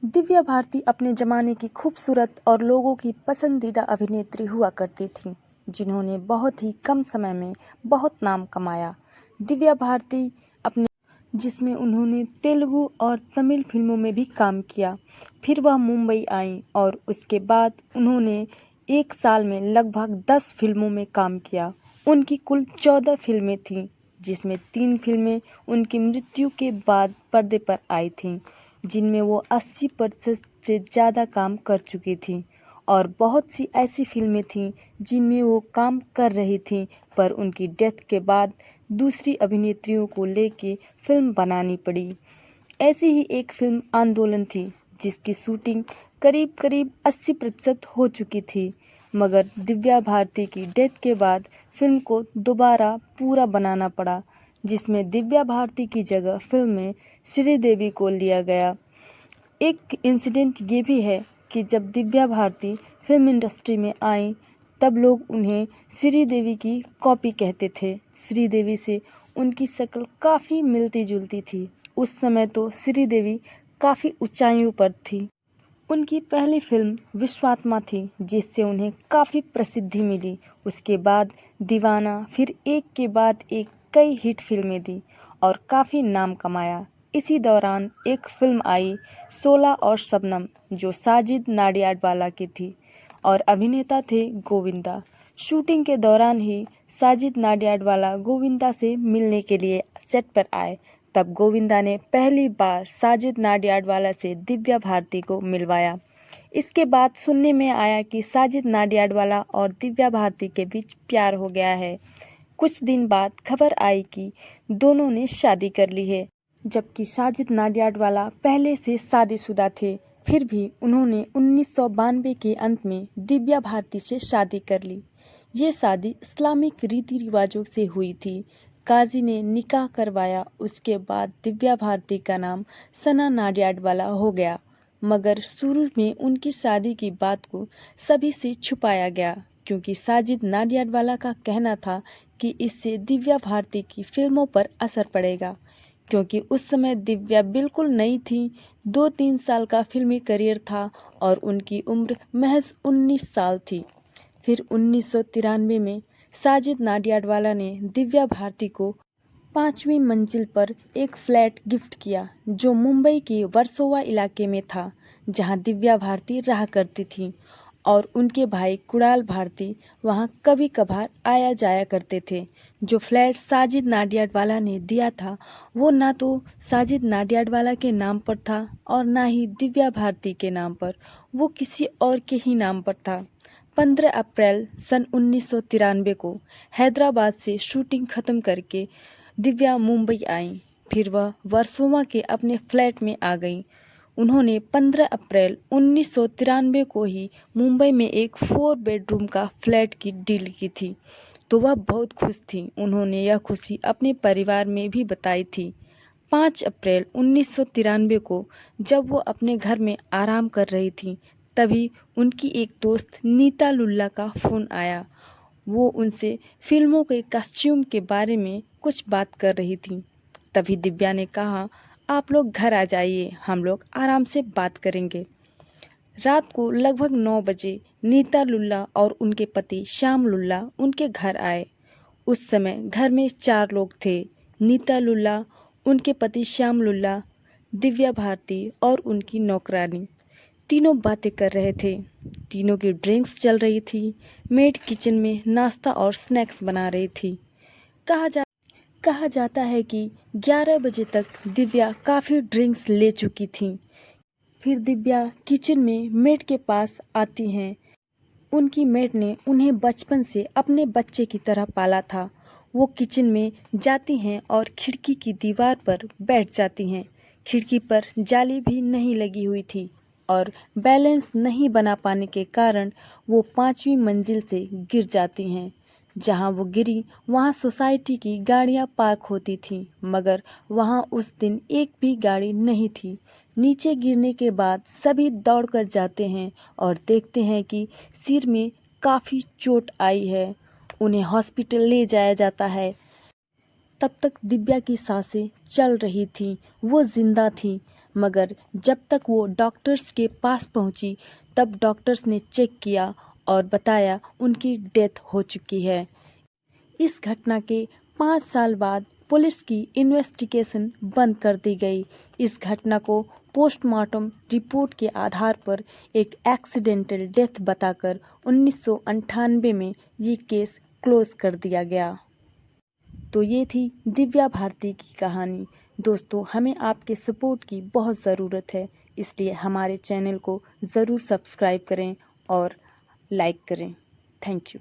दिव्या भारती अपने ज़माने की खूबसूरत और लोगों की पसंदीदा अभिनेत्री हुआ करती थीं, जिन्होंने बहुत ही कम समय में बहुत नाम कमाया। दिव्या भारती अपने जिसमें उन्होंने तेलुगु और तमिल फिल्मों में भी काम किया। फिर वह मुंबई आईं और उसके बाद उन्होंने एक साल में लगभग 10 फिल्मों में काम किया। उनकी कुल 14 फिल्में थीं, जिसमें 3 फिल्में उनकी मृत्यु के बाद पर्दे पर आई थीं, जिनमें वो 80% से ज़्यादा काम कर चुकी थीं, और बहुत सी ऐसी फिल्में थीं जिनमें वो काम कर रही थीं, पर उनकी डेथ के बाद दूसरी अभिनेत्रियों को लेके फिल्म बनानी पड़ी। ऐसी ही एक फिल्म आंदोलन थी, जिसकी शूटिंग करीब करीब 80% हो चुकी थी, मगर दिव्या भारती की डेथ के बाद फिल्म को दोबारा पूरा बनाना पड़ा, जिसमें दिव्या भारती की जगह फिल्म में श्रीदेवी को लिया गया। एक इंसिडेंट ये भी है कि जब दिव्या भारती फिल्म इंडस्ट्री में आईं, तब लोग उन्हें श्रीदेवी की कॉपी कहते थे। श्रीदेवी से उनकी शक्ल काफ़ी मिलती जुलती थी। उस समय तो श्रीदेवी काफ़ी ऊंचाइयों पर थी। उनकी पहली फिल्म विश्वात्मा थी, जिससे उन्हें काफ़ी प्रसिद्धि मिली। उसके बाद दीवाना, फिर एक के बाद एक कई हिट फिल्में दी और काफ़ी नाम कमाया। इसी दौरान एक फिल्म आई, शोला और शबनम, जो साजिद नाडियाडवाला की थी और अभिनेता थे गोविंदा। शूटिंग के दौरान ही साजिद नाडियाडवाला गोविंदा से मिलने के लिए सेट पर आए। तब गोविंदा ने पहली बार साजिद नाडियाडवाला से दिव्या भारती को मिलवाया। इसके बाद सुनने में आया कि साजिद नाडियाडवाला और दिव्या भारती के बीच प्यार हो गया है। कुछ दिन बाद खबर आई कि दोनों ने शादी कर ली है, जबकि साजिद नाडियाडवाला पहले से शादीशुदा थे। फिर भी उन्होंने 1992 के अंत में दिव्या भारती से शादी कर ली। ये शादी इस्लामिक रीति रिवाजों से हुई थी। काजी ने निकाह करवाया। उसके बाद दिव्या भारती का नाम सना नाडियाडवाला हो गया, मगर शुरू में उनकी शादी की बात को सभी से छुपाया गया, क्योंकि साजिद नाडियाडवाला का कहना था कि इससे दिव्या भारती की फिल्मों पर असर पड़ेगा, क्योंकि उस समय दिव्या बिल्कुल नई थी। 2-3 साल का फिल्मी करियर था और उनकी उम्र महज 19 साल थी। फिर 1993 में साजिद नाडियाडवाला ने दिव्या भारती को 5वीं मंजिल पर एक फ्लैट गिफ्ट किया, जो मुंबई के वर्सोवा इलाके में था, जहां दिव्या भारती रहा करती थी, और उनके भाई कुणाल भारती वहां कभी कभार आया जाया करते थे। जो फ्लैट साजिद नाडियाडवाला ने दिया था, वो ना तो साजिद नाडियाडवाला के नाम पर था और ना ही दिव्या भारती के नाम पर, वो किसी और के ही नाम पर था। 15 अप्रैल सन 1993 को हैदराबाद से शूटिंग खत्म करके दिव्या मुंबई आईं। फिर वह वर्सोवा के अपने फ्लैट में आ गईं। उन्होंने 15 अप्रैल 1993 को ही मुंबई में एक 4 बेडरूम का फ्लैट की डील की थी, तो वह बहुत खुश थी। उन्होंने यह खुशी अपने परिवार में भी बताई थी। 5 अप्रैल 1993 को जब वो अपने घर में आराम कर रही थी, तभी उनकी एक दोस्त नीता लुल्ला का फ़ोन आया। वो उनसे फिल्मों के कॉस्ट्यूम के बारे में कुछ बात कर रही थी। तभी दिव्या ने कहा, आप लोग घर आ जाइए, हम लोग आराम से बात करेंगे। रात को लगभग 9 बजे नीता लुल्ला और उनके पति श्याम लुल्ला उनके घर आए। उस समय घर में 4 लोग थे, नीता लुल्ला, उनके पति श्याम लुल्ला, दिव्या भारती और उनकी नौकरानी। तीनों बातें कर रहे थे। तीनों की ड्रिंक्स चल रही थी। मेड किचन में नाश्ता और स्नैक्स बना रही थी। कहा जाता है कि 11 बजे तक दिव्या काफ़ी ड्रिंक्स ले चुकी थीं। फिर दिव्या किचन में मेड के पास आती हैं। उनकी मेड ने उन्हें बचपन से अपने बच्चे की तरह पाला था। वो किचन में जाती हैं और खिड़की की दीवार पर बैठ जाती हैं। खिड़की पर जाली भी नहीं लगी हुई थी और बैलेंस नहीं बना पाने के कारण वो 5वीं मंजिल से गिर जाती हैं। जहां वो गिरी वहां सोसाइटी की गाड़ियां पार्क होती थीं, मगर वहां उस दिन एक भी गाड़ी नहीं थी। नीचे गिरने के बाद सभी दौड़कर जाते हैं और देखते हैं कि सिर में काफ़ी चोट आई है। उन्हें हॉस्पिटल ले जाया जाता है। तब तक दिव्या की सांसें चल रही थीं, वो जिंदा थी, मगर जब तक वो डॉक्टर्स के पास पहुंची तब डॉक्टर्स ने चेक किया और बताया उनकी डेथ हो चुकी है। इस घटना के 5 साल बाद पुलिस की इन्वेस्टिगेशन बंद कर दी गई। इस घटना को पोस्टमार्टम रिपोर्ट के आधार पर एक एक्सीडेंटल डेथ बताकर 1998 में ये केस क्लोज कर दिया गया। तो ये थी दिव्या भारती की कहानी। दोस्तों, हमें आपके सपोर्ट की बहुत ज़रूरत है, इसलिए हमारे चैनल को ज़रूर सब्सक्राइब करें और लाइक करें। Thank you.